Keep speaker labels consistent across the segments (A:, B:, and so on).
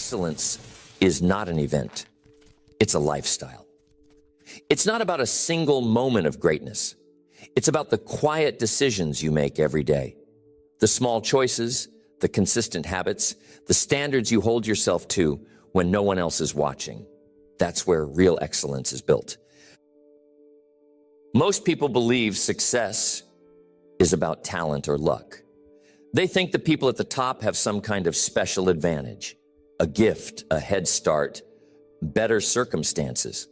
A: Excellence is not an event. It's a lifestyle. It's not about a single moment of greatness. It's about the quiet decisions you make every day. The small choices, the consistent habits, the standards you hold yourself to when no one else is watching. That's where real excellence is built. Most people believe success is about talent or luck. They think the people at the top have some kind of special advantage, a gift, a head start, better circumstances.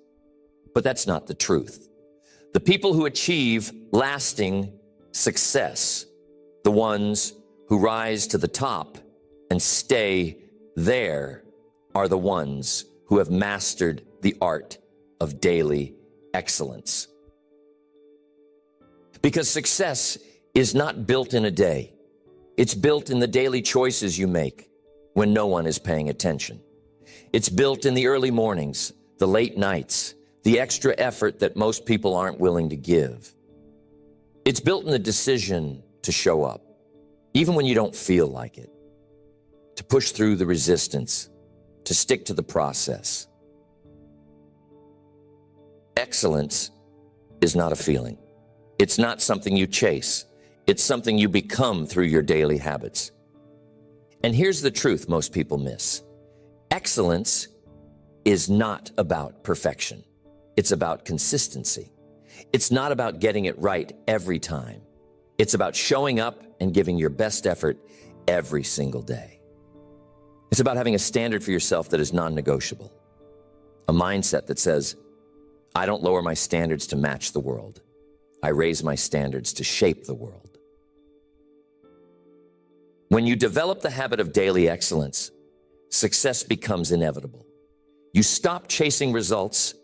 A: But that's not the truth. The people who achieve lasting success, the ones who rise to the top and stay there, are the ones who have mastered the art of daily excellence. Because success is not built in a day. It's built in the daily choices you make when no one is paying attention. It's built in the early mornings, the late nights, the extra effort that most people aren't willing to give. It's built in the decision to show up, even when you don't feel like it, to push through the resistance, to stick to the process. Excellence is not a feeling. It's not something you chase. It's something you become through your daily habits. And here's the truth most people miss. Excellence is not about perfection. It's about consistency. It's not about getting it right every time. It's about showing up and giving your best effort every single day. It's about having a standard for yourself that is non-negotiable. A mindset that says, I don't lower my standards to match the world. I raise my standards to shape the world. When you develop the habit of daily excellence, success becomes inevitable. You stop chasing results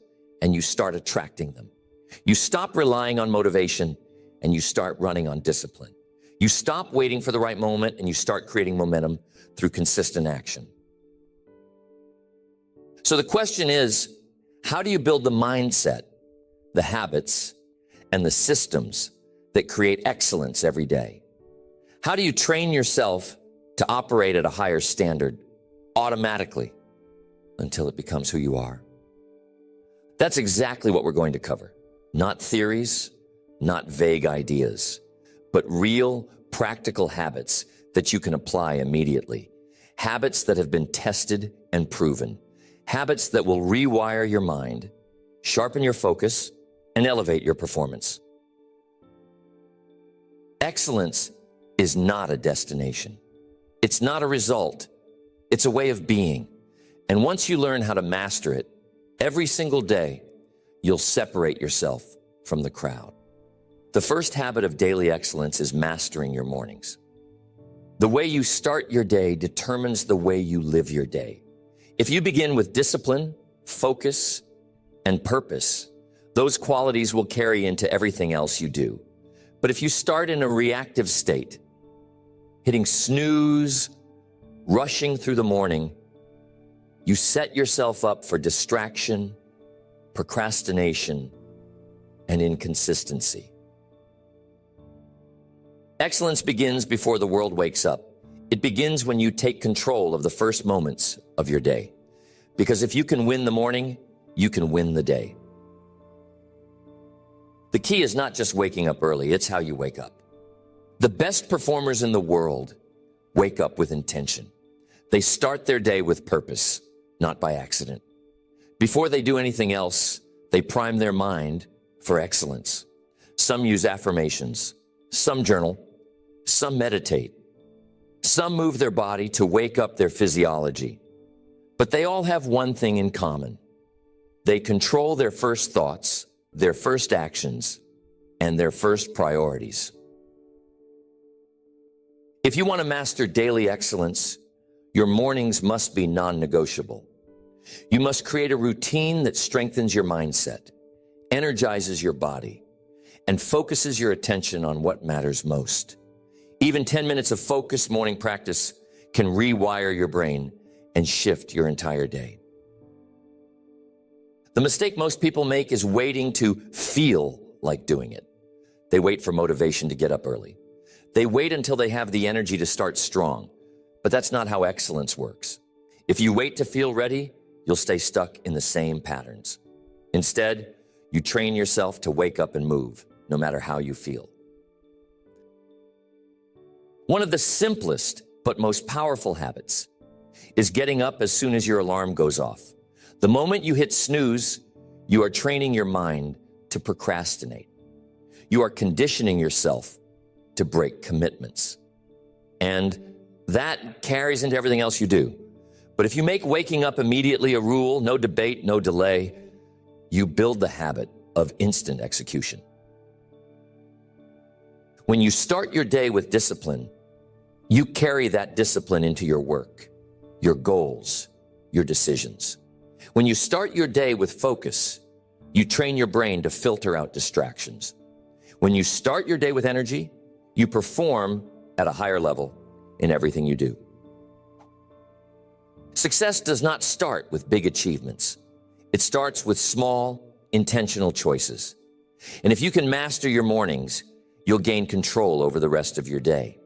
A: and you start attracting them. You stop relying on motivation and you start running on discipline. You stop waiting for the right moment and you start creating momentum through consistent action. So the question is, how do you build the mindset, the habits, and the systems that create excellence every day? How do you train yourself to operate at a higher standard automatically until it becomes who you are? That's exactly what we're going to cover. Not theories, not vague ideas, but real practical habits that you can apply immediately. Habits that have been tested and proven. Habits that will rewire your mind, sharpen your focus, and elevate your performance. Excellence is not a destination. It's not a result. It's a way of being. And once you learn how to master it, every single day, you'll separate yourself from the crowd. The first habit of daily excellence is mastering your mornings. The way you start your day determines the way you live your day. If you begin with discipline, focus, and purpose, those qualities will carry into everything else you do. But if you start in a reactive state, hitting snooze, rushing through the morning, you set yourself up for distraction, procrastination, and inconsistency. Excellence begins before the world wakes up. It begins when you take control of the first moments of your day. Because if you can win the morning, you can win the day. The key is not just waking up early, it's how you wake up. The best performers in the world wake up with intention. They start their day with purpose, not by accident. Before they do anything else, they prime their mind for excellence. Some use affirmations, some journal, some meditate, some move their body to wake up their physiology. But they all have one thing in common. They control their first thoughts, their first actions, and their first priorities. If you want to master daily excellence, your mornings must be non-negotiable. You must create a routine that strengthens your mindset, energizes your body, and focuses your attention on what matters most. Even 10 minutes of focused morning practice can rewire your brain and shift your entire day. The mistake most people make is waiting to feel like doing it. They wait for motivation to get up early. They wait until they have the energy to start strong. But that's not how excellence works. If you wait to feel ready, you'll stay stuck in the same patterns. Instead, you train yourself to wake up and move, no matter how you feel. One of the simplest but most powerful habits is getting up as soon as your alarm goes off. The moment you hit snooze, you are training your mind to procrastinate. You are conditioning yourself to break commitments. And that carries into everything else you do. But if you make waking up immediately a rule, no debate, no delay, you build the habit of instant execution. When you start your day with discipline, you carry that discipline into your work, your goals, your decisions. When you start your day with focus, you train your brain to filter out distractions. When you start your day with energy, you perform at a higher level in everything you do. Success does not start with big achievements. It starts with small, intentional choices. And if you can master your mornings, you'll gain control over the rest of your day.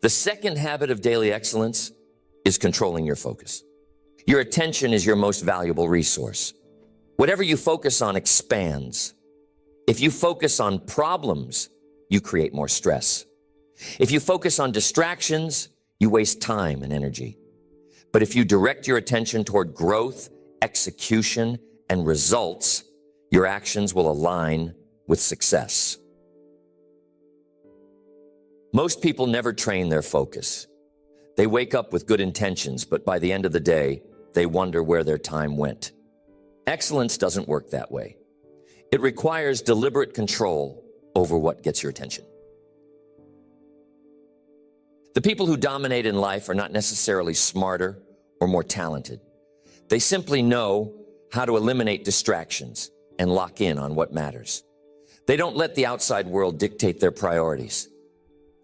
A: The second habit of daily excellence is controlling your focus. Your attention is your most valuable resource. Whatever you focus on expands. If you focus on problems, you create more stress. If you focus on distractions, you waste time and energy. But if you direct your attention toward growth, execution, and results, your actions will align with success. Most people never train their focus. They wake up with good intentions, but by the end of the day, they wonder where their time went. Excellence doesn't work that way. It requires deliberate control over what gets your attention. The people who dominate in life are not necessarily smarter or more talented. They simply know how to eliminate distractions and lock in on what matters. They don't let the outside world dictate their priorities.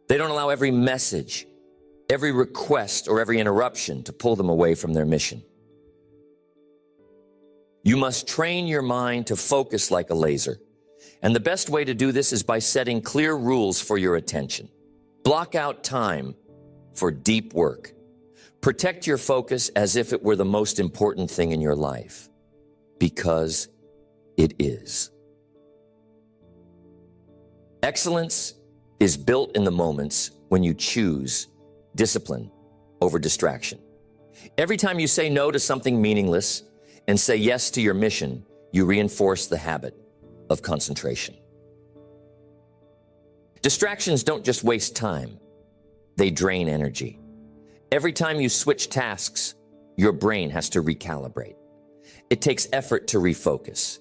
A: They don't allow every message, every request, or every interruption to pull them away from their mission. You must train your mind to focus like a laser. And the best way to do this is by setting clear rules for your attention. Block out time for deep work. Protect your focus as if it were the most important thing in your life, because it is. Excellence is built in the moments when you choose discipline over distraction. Every time you say no to something meaningless and say yes to your mission, you reinforce the habit of concentration. Distractions don't just waste time, they drain energy. Every time you switch tasks, your brain has to recalibrate. It takes effort to refocus.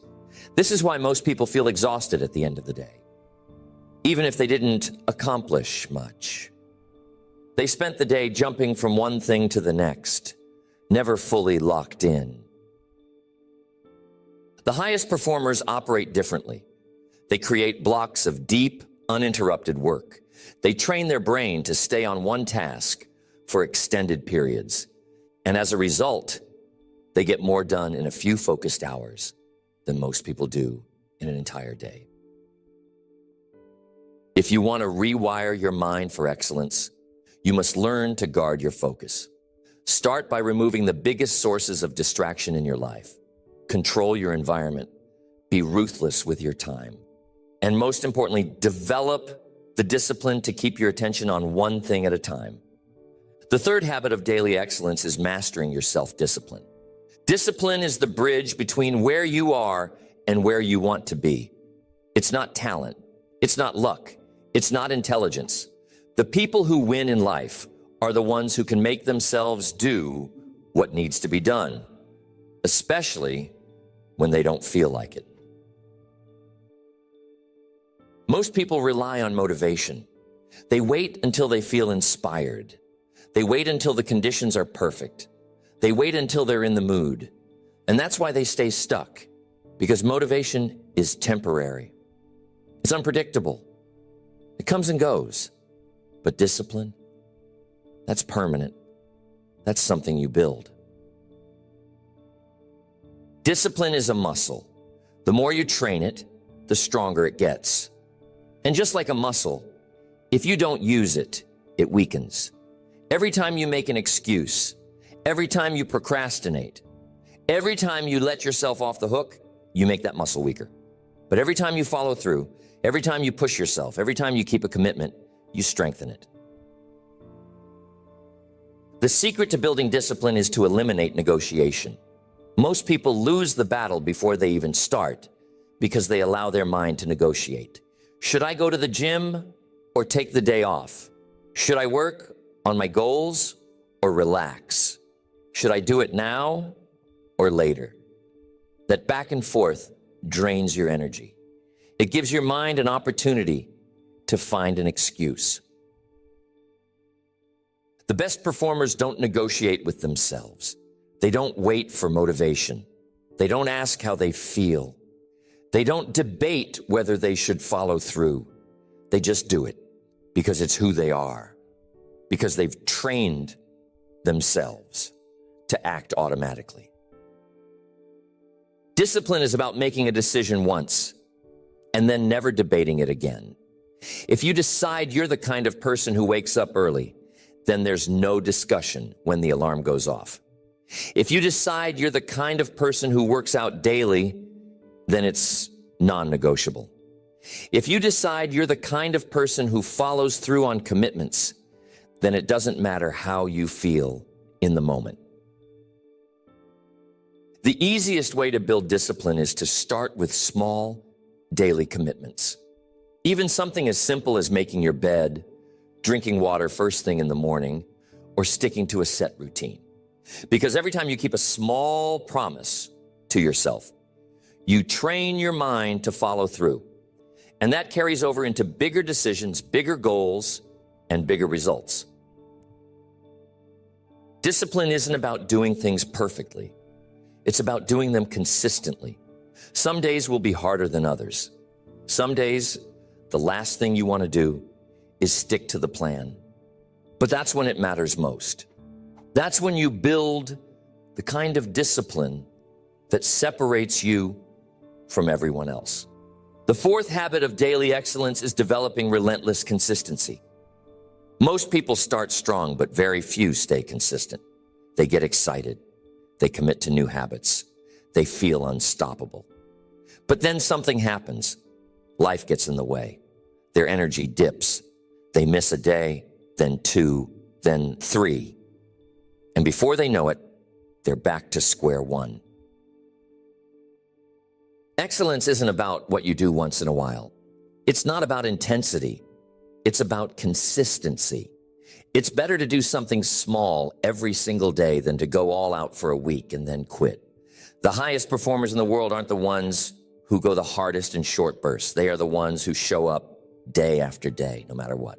A: This is why most people feel exhausted at the end of the day, even if they didn't accomplish much. They spent the day jumping from one thing to the next, never fully locked in. The highest performers operate differently. They create blocks of deep, uninterrupted work. They train their brain to stay on one task for extended periods. And as a result, they get more done in a few focused hours than most people do in an entire day. If you want to rewire your mind for excellence, you must learn to guard your focus. Start by removing the biggest sources of distraction in your life. Control your environment. Be ruthless with your time. And most importantly, develop the discipline to keep your attention on one thing at a time. The third habit of daily excellence is mastering your self-discipline. Discipline is the bridge between where you are and where you want to be. It's not talent. It's not luck. It's not intelligence. The people who win in life are the ones who can make themselves do what needs to be done, especially when they don't feel like it. Most people rely on motivation. They wait until they feel inspired. They wait until the conditions are perfect. They wait until they're in the mood. And that's why they stay stuck, because motivation is temporary. It's unpredictable. It comes and goes. But discipline, that's permanent. That's something you build. Discipline is a muscle. The more you train it, the stronger it gets. And just like a muscle, if you don't use it, it weakens. Every time you make an excuse, Every time you procrastinate, every time you let yourself off the hook, you make that muscle weaker. But every time you follow through, every time you push yourself, every time you keep a commitment, you strengthen it. The secret to building discipline is to eliminate negotiation. Most people lose the battle before they even start because they allow their mind to negotiate. Should I go to the gym or take the day off? Should I work on my goals or relax? Should I do it now or later? That back and forth drains your energy. It gives your mind an opportunity to find an excuse. The best performers don't negotiate with themselves. They don't wait for motivation. They don't ask how they feel. They don't debate whether they should follow through. They just do it because it's who they are, because they've trained themselves to act automatically. Discipline is about making a decision once and then never debating it again. If you decide you're the kind of person who wakes up early, then there's no discussion when the alarm goes off. If you decide you're the kind of person who works out daily, then it's non-negotiable. If you decide you're the kind of person who follows through on commitments, then it doesn't matter how you feel in the moment. The easiest way to build discipline is to start with small daily commitments. Even something as simple as making your bed, drinking water first thing in the morning, or sticking to a set routine. Because every time you keep a small promise to yourself, you train your mind to follow through. And that carries over into bigger decisions, bigger goals, and bigger results. Discipline isn't about doing things perfectly. It's about doing them consistently. Some days will be harder than others. Some days, the last thing you want to do is stick to the plan. But that's when it matters most. That's when you build the kind of discipline that separates you from everyone else. The fourth habit of daily excellence is developing relentless consistency. Most people start strong, but very few stay consistent. They get excited. They commit to new habits. They feel unstoppable. But then something happens. Life gets in the way. Their energy dips. They miss a day, then two, then three. And before they know it, they're back to square one. Excellence isn't about what you do once in a while. It's not about intensity. It's about consistency. It's better to do something small every single day than to go all out for a week and then quit. The highest performers in the world aren't the ones who go the hardest in short bursts. They are the ones who show up day after day, no matter what.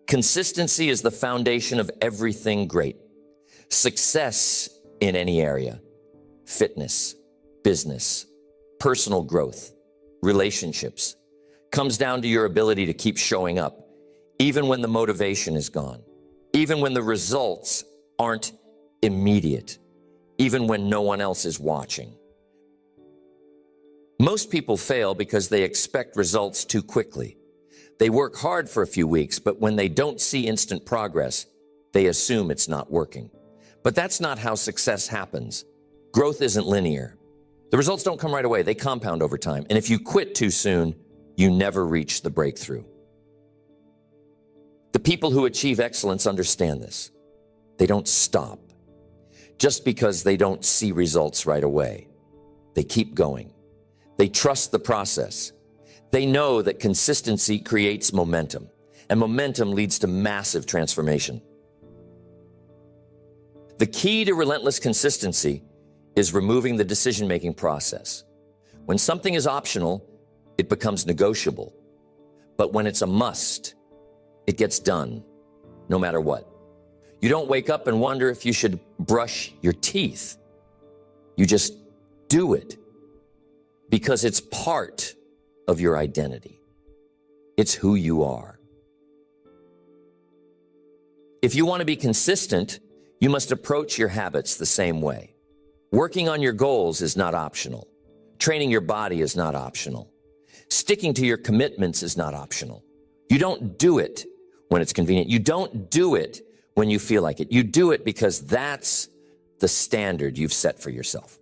A: Consistency is the foundation of everything great. Success in any area, fitness, business, personal growth, relationships, comes down to your ability to keep showing up, even when the motivation is gone, even when the results aren't immediate, even when no one else is watching. Most people fail because they expect results too quickly. They work hard for a few weeks, but when they don't see instant progress, they assume it's not working. But that's not how success happens. Growth isn't linear. The results don't come right away. They compound over time. And if you quit too soon, you never reach the breakthrough. The people who achieve excellence understand this. They don't stop just because they don't see results right away. They keep going. They trust the process. They know that consistency creates momentum, and momentum leads to massive transformation. The key to relentless consistency is removing the decision-making process. When something is optional, it becomes negotiable. But when it's a must, it gets done, no matter what. You don't wake up and wonder if you should brush your teeth. You just do it because it's part of your identity. It's who you are. If you want to be consistent, you must approach your habits the same way. Working on your goals is not optional. Training your body is not optional. Sticking to your commitments is not optional. You don't do it when it's convenient. You don't do it when you feel like it. You do it because that's the standard you've set for yourself.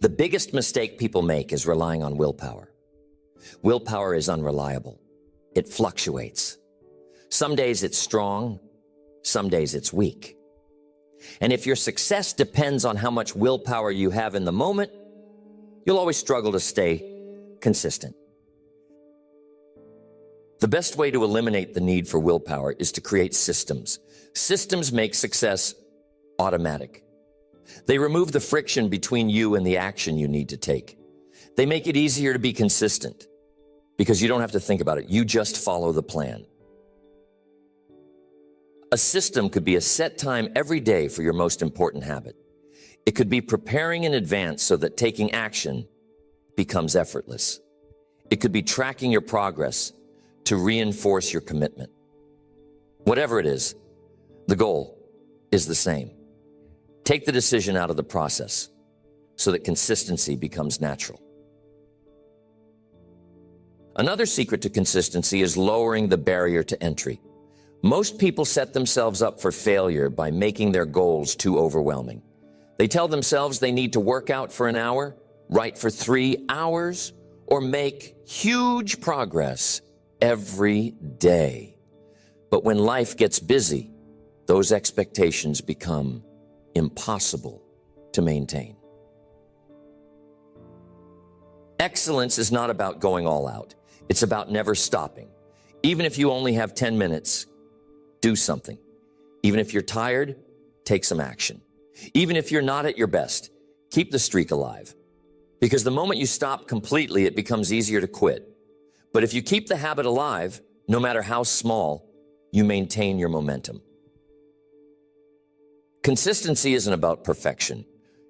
A: The biggest mistake people make is relying on willpower. Willpower is unreliable. It fluctuates. Some days it's strong, some days it's weak. And if your success depends on how much willpower you have in the moment, you'll always struggle to stay consistent. The best way to eliminate the need for willpower is to create systems. Systems make success automatic. They remove the friction between you and the action you need to take. They make it easier to be consistent because you don't have to think about it. You just follow the plan. A system could be a set time every day for your most important habit. It could be preparing in advance so that taking action becomes effortless. It could be tracking your progress to reinforce your commitment. Whatever it is, the goal is the same. Take the decision out of the process so that consistency becomes natural. Another secret to consistency is lowering the barrier to entry. Most people set themselves up for failure by making their goals too overwhelming. They tell themselves they need to work out for an hour, write for 3 hours, or make huge progress every day. But when life gets busy, those expectations become impossible to maintain. Excellence is not about going all out. It's about never stopping. Even if you only have 10 minutes, do something. Even if you're tired, take some action. Even if you're not at your best, keep the streak alive. Because the moment you stop completely, it becomes easier to quit. But if you keep the habit alive, no matter how small, you maintain your momentum. Consistency isn't about perfection.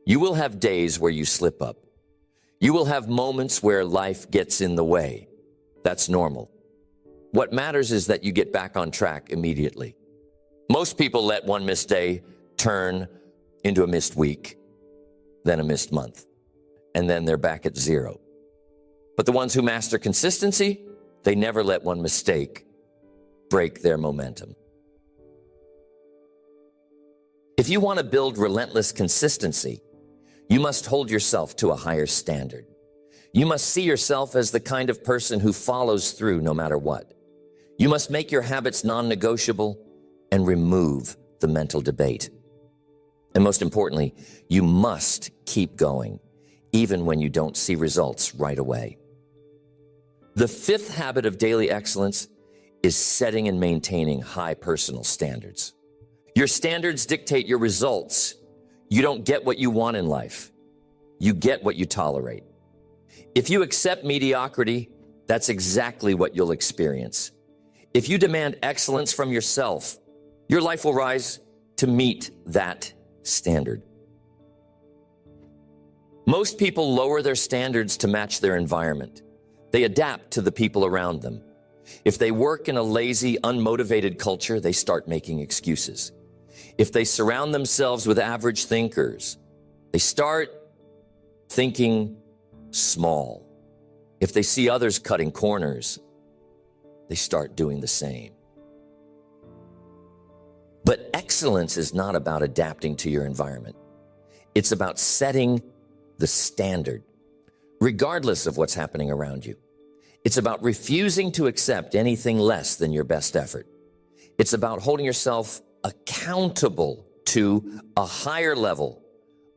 A: You will have days where you slip up. You will have moments where life gets in the way. That's normal. What matters is that you get back on track immediately. Most people let one missed day turn into a missed week, then a missed month, and then they're back at zero. But the ones who master consistency, they never let one mistake break their momentum. If you want to build relentless consistency, you must hold yourself to a higher standard. You must see yourself as the kind of person who follows through no matter what. You must make your habits non-negotiable and remove the mental debate. And most importantly, you must keep going, even when you don't see results right away. The fifth habit of daily excellence is setting and maintaining high personal standards. Your standards dictate your results. You don't get what you want in life. You get what you tolerate. If you accept mediocrity, that's exactly what you'll experience. If you demand excellence from yourself, your life will rise to meet that standard. Most people lower their standards to match their environment. They adapt to the people around them. If they work in a lazy, unmotivated culture, they start making excuses. If they surround themselves with average thinkers, they start thinking small. If they see others cutting corners, they start doing the same. But excellence is not about adapting to your environment. It's about setting the standard, regardless of what's happening around you. It's about refusing to accept anything less than your best effort. It's about holding yourself accountable to a higher level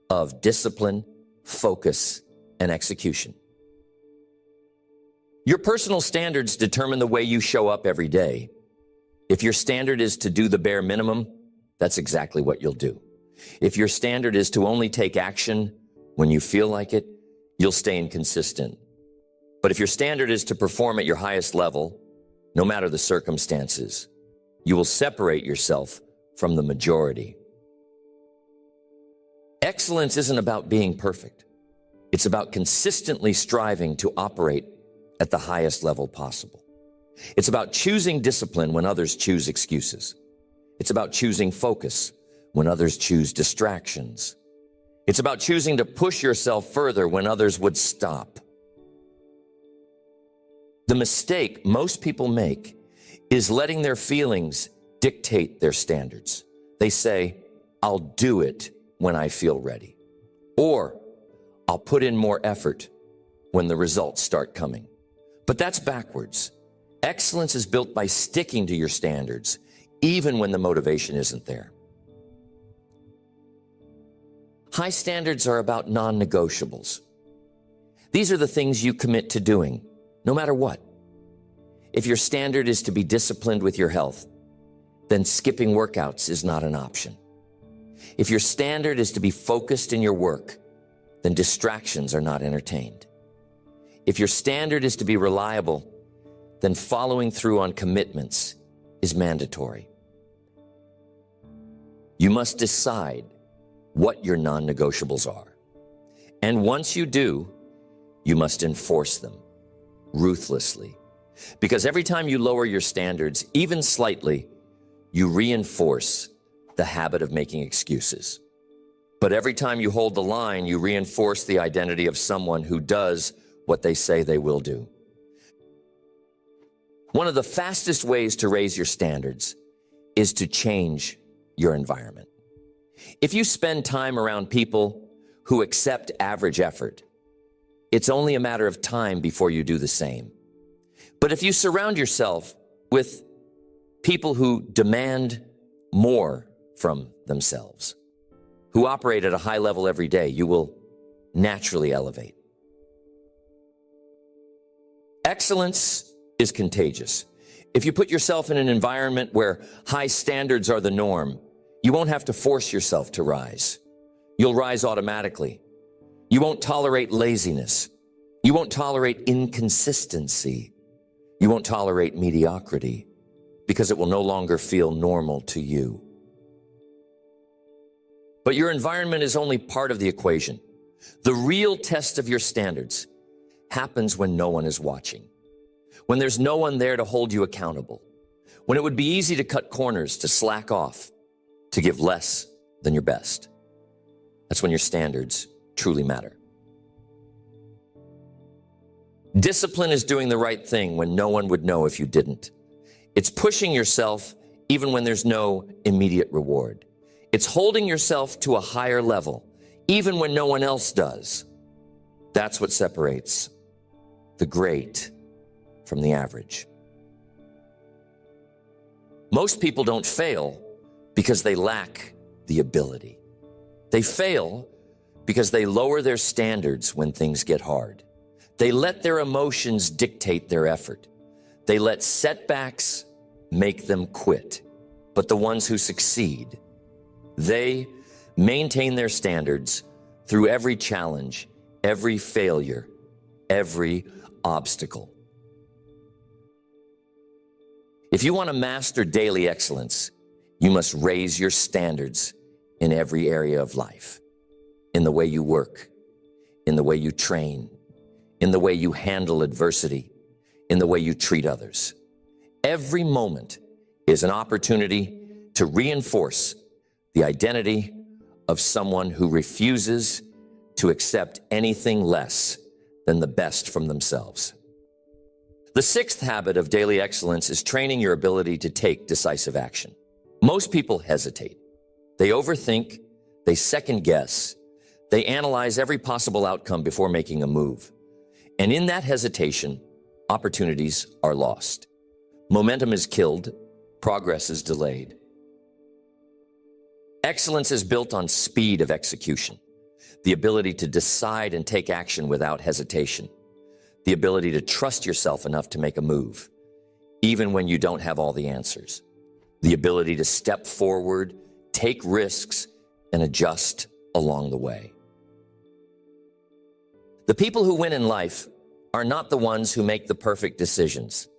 A: of discipline, focus, and execution. Your personal standards determine the way you show up every day. If your standard is to do the bare minimum, that's exactly what you'll do. If your standard is to only take action when you feel like it, you'll stay inconsistent. But if your standard is to perform at your highest level, no matter the circumstances, you will separate yourself from the majority. Excellence isn't about being perfect. It's about consistently striving to operate at the highest level possible. It's about choosing discipline when others choose excuses. It's about choosing focus when others choose distractions. It's about choosing to push yourself further when others would stop. The mistake most people make is letting their feelings dictate their standards. They say, I'll do it when I feel ready. Or I'll put in more effort when the results start coming. But that's backwards. Excellence is built by sticking to your standards, even when the motivation isn't there. High standards are about non-negotiables. These are the things you commit to doing, no matter what. If your standard is to be disciplined with your health, then skipping workouts is not an option. If your standard is to be focused in your work, then distractions are not entertained. If your standard is to be reliable, then following through on commitments is mandatory. You must decide what your non-negotiables are. And once you do, you must enforce them ruthlessly. Because every time you lower your standards, even slightly, you reinforce the habit of making excuses. But every time you hold the line, you reinforce the identity of someone who does what they say they will do. One of the fastest ways to raise your standards is to change your environment. If you spend time around people who accept average effort, it's only a matter of time before you do the same. But if you surround yourself with people who demand more from themselves, who operate at a high level every day, you will naturally elevate. Excellence is contagious. If you put yourself in an environment where high standards are the norm, you won't have to force yourself to rise. You'll rise automatically. You won't tolerate laziness. You won't tolerate inconsistency. You won't tolerate mediocrity because it will no longer feel normal to you. But your environment is only part of the equation. The real test of your standards happens when no one is watching, when there's no one there to hold you accountable, when it would be easy to cut corners, to slack off, to give less than your best. That's when your standards truly matter. Discipline is doing the right thing when no one would know if you didn't. It's pushing yourself even when there's no immediate reward. It's holding yourself to a higher level, even when no one else does. That's what separates the great from the average. Most people don't fail because they lack the ability. They fail because they lower their standards when things get hard. They let their emotions dictate their effort. They let setbacks make them quit. But the ones who succeed, they maintain their standards through every challenge, every failure, every obstacle. If you want to master daily excellence, you must raise your standards in every area of life, in the way you work, in the way you train, in the way you handle adversity, in the way you treat others. Every moment is an opportunity to reinforce the identity of someone who refuses to accept anything less than the best from themselves. The sixth habit of daily excellence is training your ability to take decisive action. Most people hesitate. They overthink, they second guess, they analyze every possible outcome before making a move. And in that hesitation, opportunities are lost. Momentum is killed, progress is delayed. Excellence is built on speed of execution, the ability to decide and take action without hesitation, the ability to trust yourself enough to make a move, even when you don't have all the answers, the ability to step forward, take risks, and adjust along the way. The people who win in life are not the ones who make the perfect decisions.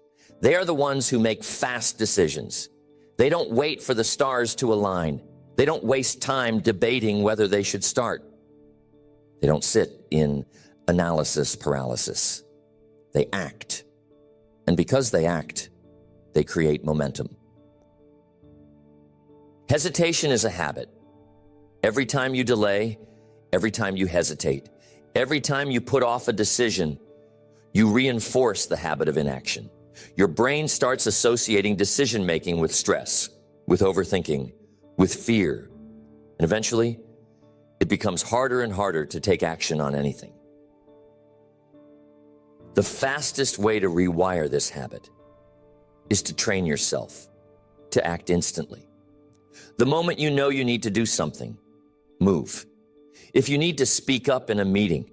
A: They are the ones who make fast decisions. They don't wait for the stars to align. They don't waste time debating whether they should start. They don't sit in analysis paralysis. They act. And because they act, they create momentum. Hesitation is a habit. Every time you delay, every time you hesitate, every time you put off a decision, you reinforce the habit of inaction. Your brain starts associating decision-making with stress. with overthinking, with fear, and eventually it becomes harder and harder to take action on anything. The fastest way to rewire this habit is to train yourself to act instantly. The moment you know you need to do something, move. If you need to speak up in a meeting,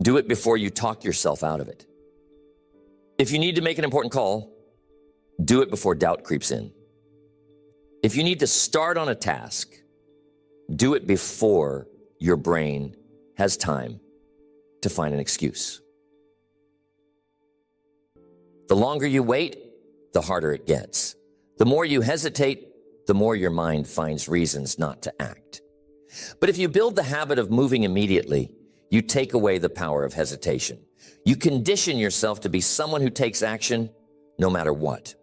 A: do it before you talk yourself out of it. If you need to make an important call, do it before doubt creeps in. If you need to start on a task, do it before your brain has time to find an excuse. The longer you wait, the harder it gets. The more you hesitate, the more your mind finds reasons not to act. But if you build the habit of moving immediately, you take away the power of hesitation. You condition yourself to be someone who takes action no matter what.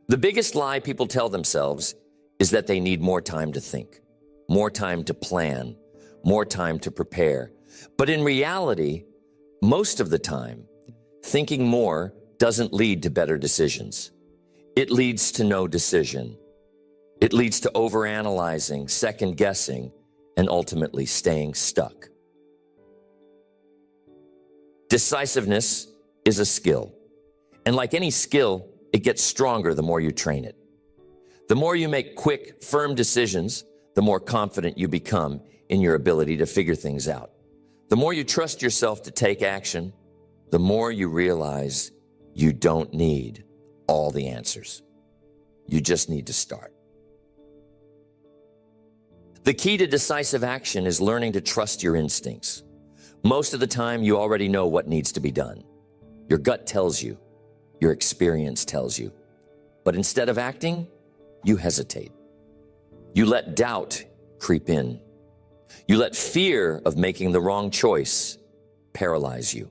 A: The biggest lie people tell themselves is that they need more time to think, more time to plan, more time to prepare. But in reality, most of the time, thinking more doesn't lead to better decisions. It leads to no decision. It leads to overanalyzing, second-guessing, and ultimately staying stuck. Decisiveness is a skill. And like any skill, it gets stronger the more you train it. The more you make quick, firm decisions, the more confident you become in your ability to figure things out. The more you trust yourself to take action, the more you realize you don't need all the answers. You just need to start. The key to decisive action is learning to trust your instincts. Most of the time, you already know what needs to be done. Your gut tells you, your experience tells you. But instead of acting, you hesitate. You let doubt creep in. You let fear of making the wrong choice paralyze you.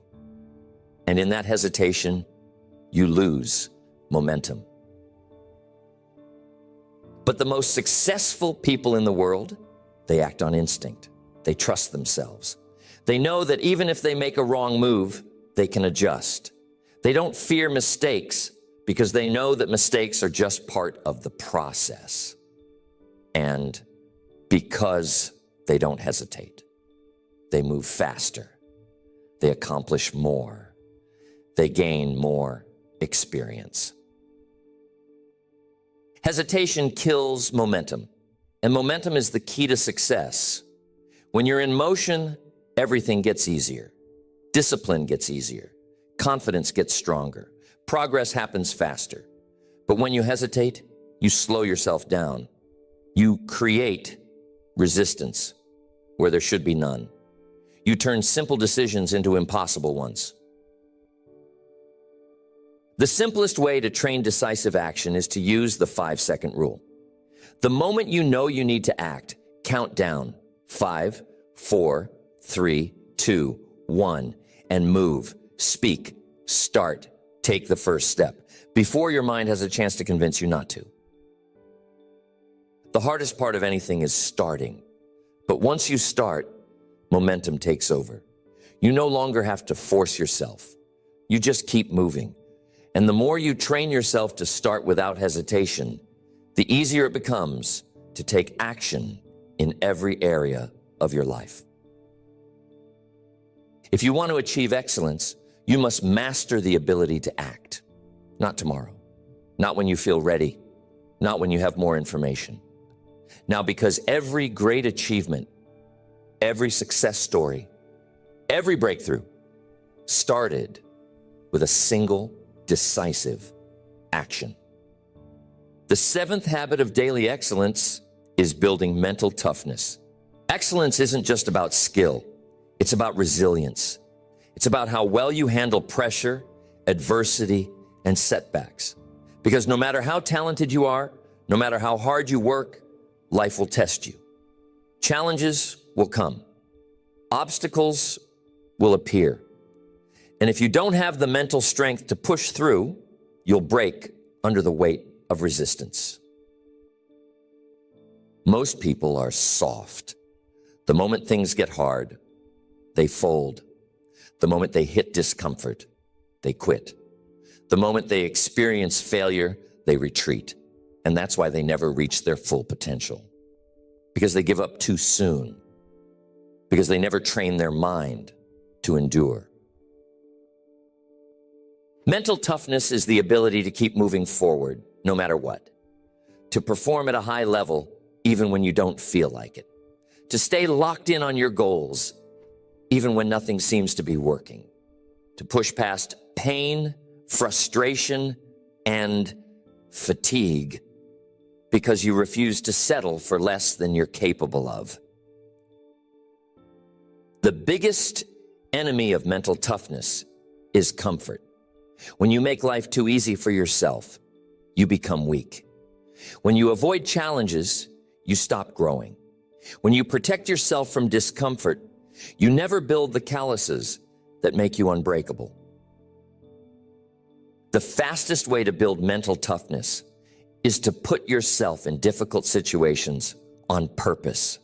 A: And in that hesitation, you lose momentum. But the most successful people in the world, they act on instinct. They trust themselves. They know that even if they make a wrong move, they can adjust. They don't fear mistakes because they know that mistakes are just part of the process. And because they don't hesitate, they move faster. They accomplish more. They gain more experience. Hesitation kills momentum, and momentum is the key to success. When you're in motion, everything gets easier. Discipline gets easier. Confidence gets stronger. Progress happens faster. But when you hesitate, you slow yourself down. You create resistance where there should be none. You turn simple decisions into impossible ones. The simplest way to train decisive action is to use the 5-second rule. The moment you know you need to act, count down 5, 4, 3, 2, 1, and move, speak, start, take the first step before your mind has a chance to convince you not to. The hardest part of anything is starting. But once you start, momentum takes over. You no longer have to force yourself. You just keep moving. And the more you train yourself to start without hesitation, the easier it becomes to take action in every area of your life. If you want to achieve excellence, you must master the ability to act. Not tomorrow, not when you feel ready, not when you have more information. Now, because every great achievement, every success story, every breakthrough started with a single decisive action. The 7th habit of daily excellence is building mental toughness. Excellence isn't just about skill. It's about resilience. It's about how well you handle pressure, adversity, and setbacks. Because no matter how talented you are, no matter how hard you work, life will test you. Challenges will come. Obstacles will appear. And if you don't have the mental strength to push through, you'll break under the weight of resistance. Most people are soft. The moment things get hard, they fold. The moment they hit discomfort, they quit. The moment they experience failure, they retreat. And that's why they never reach their full potential. Because they give up too soon. Because they never train their mind to endure. Mental toughness is the ability to keep moving forward no matter what. To perform at a high level even when you don't feel like it. To stay locked in on your goals even when nothing seems to be working. To push past pain, frustration, and fatigue because you refuse to settle for less than you're capable of. The biggest enemy of mental toughness is comfort. When you make life too easy for yourself, you become weak. When you avoid challenges, you stop growing. When you protect yourself from discomfort, you never build the calluses that make you unbreakable. The fastest way to build mental toughness is to put yourself in difficult situations on purpose,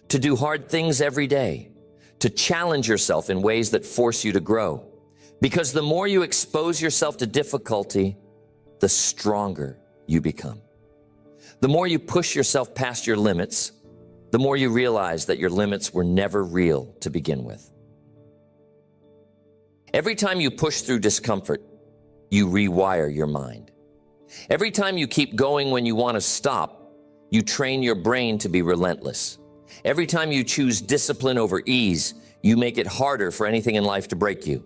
A: to do hard things every day, to challenge yourself in ways that force you to grow. Because the more you expose yourself to difficulty, the stronger you become. The more you push yourself past your limits, the more you realize that your limits were never real to begin with. Every time you push through discomfort, you rewire your mind. Every time you keep going when you want to stop, you train your brain to be relentless. Every time you choose discipline over ease, you make it harder for anything in life to break you.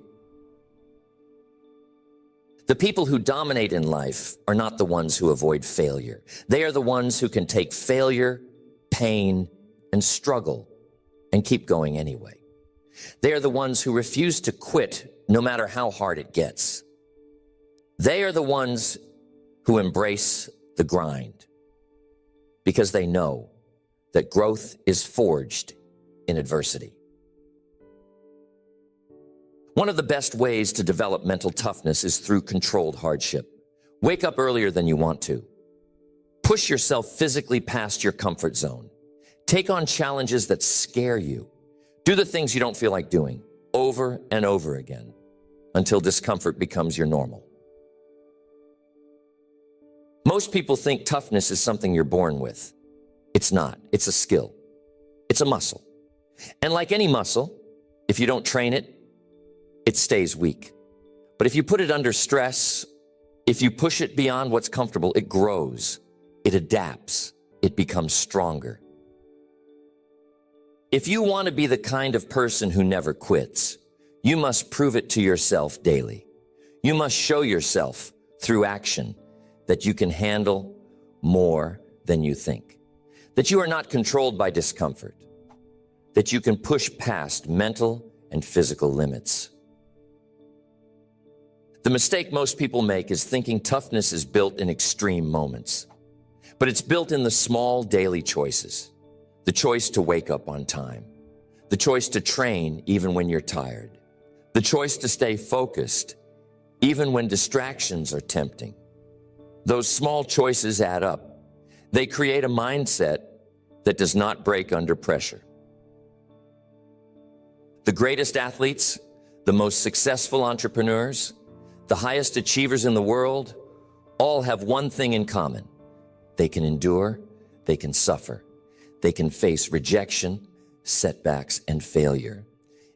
A: The people who dominate in life are not the ones who avoid failure. They are the ones who can take failure, pain, and struggle and keep going anyway. They are the ones who refuse to quit no matter how hard it gets. They are the ones who embrace the grind because they know that growth is forged in adversity. One of the best ways to develop mental toughness is through controlled hardship. Wake up earlier than you want to. Push yourself physically past your comfort zone. Take on challenges that scare you. Do the things you don't feel like doing over and over again until discomfort becomes your normal. Most people think toughness is something you're born with. It's not. It's a skill. It's a muscle. And like any muscle, if you don't train it, it stays weak. But if you put it under stress, if you push it beyond what's comfortable, it grows, it adapts, it becomes stronger. If you want to be the kind of person who never quits, you must prove it to yourself daily. You must show yourself through action that you can handle more than you think, that you are not controlled by discomfort, that you can push past mental and physical limits. The mistake most people make is thinking toughness is built in extreme moments, but it's built in the small daily choices. The choice to wake up on time, the choice to train even when you're tired, the choice to stay focused even when distractions are tempting. Those small choices add up. They create a mindset that does not break under pressure. The greatest athletes, the most successful entrepreneurs, the highest achievers in the world, all have one thing in common. They can endure, they can suffer, they can face rejection, setbacks, and failure,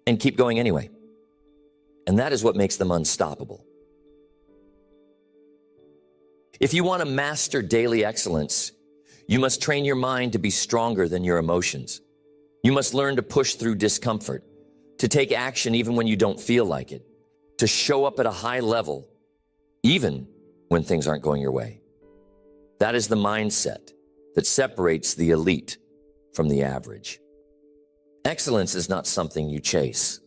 A: and keep going anyway. And that is what makes them unstoppable. If you want to master daily excellence, you must train your mind to be stronger than your emotions. You must learn to push through discomfort, to take action even when you don't feel like it, to show up at a high level, even when things aren't going your way. That is the mindset that separates the elite from the average. Excellence is not something you chase.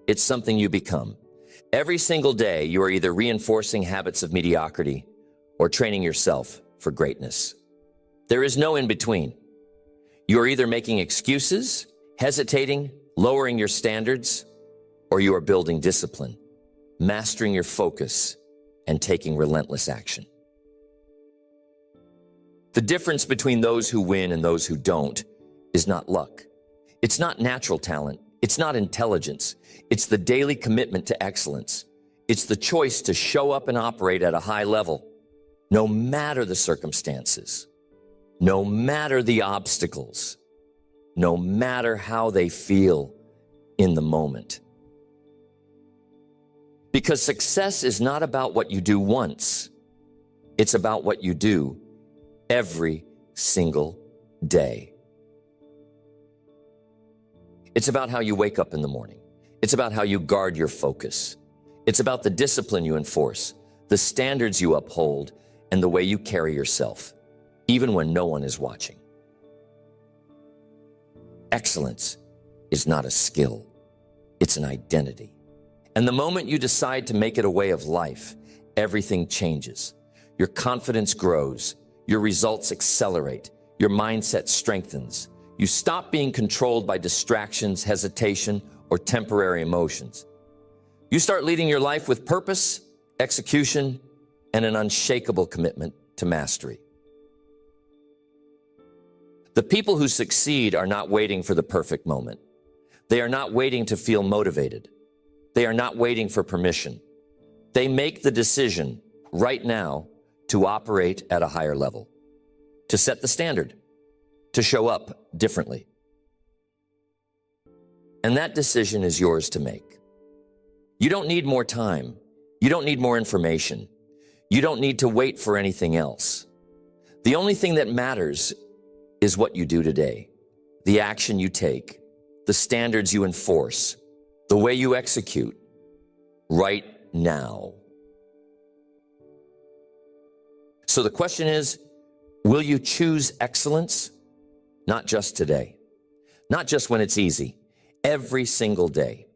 A: It's something you become. Every single day, you are either reinforcing habits of mediocrity or training yourself for greatness. There is no in between. You are either making excuses, hesitating, lowering your standards, or you are building discipline, mastering your focus, and taking relentless action. The difference between those who win and those who don't is not luck. It's not natural talent. It's not intelligence. It's the daily commitment to excellence. It's the choice to show up and operate at a high level, no matter the circumstances, no matter the obstacles, no matter how they feel in the moment. Because success is not about what you do once. It's about what you do every single day. It's about how you wake up in the morning. It's about how you guard your focus. It's about the discipline you enforce, the standards you uphold, and the way you carry yourself, even when no one is watching. Excellence is not a skill. It's an identity. And the moment you decide to make it a way of life, everything changes. Your confidence grows. Your results accelerate. Your mindset strengthens. You stop being controlled by distractions, hesitation, or temporary emotions. You start leading your life with purpose, execution, and an unshakable commitment to mastery. The people who succeed are not waiting for the perfect moment. They are not waiting to feel motivated. They are not waiting for permission. They make the decision right now to operate at a higher level, to set the standard, to show up differently. And that decision is yours to make. You don't need more time. You don't need more information. You don't need to wait for anything else. The only thing that matters is what you do today, the action you take, the standards you enforce, the way you execute right now. So the question is, will you choose excellence? Not just today, not just when it's easy, every single day.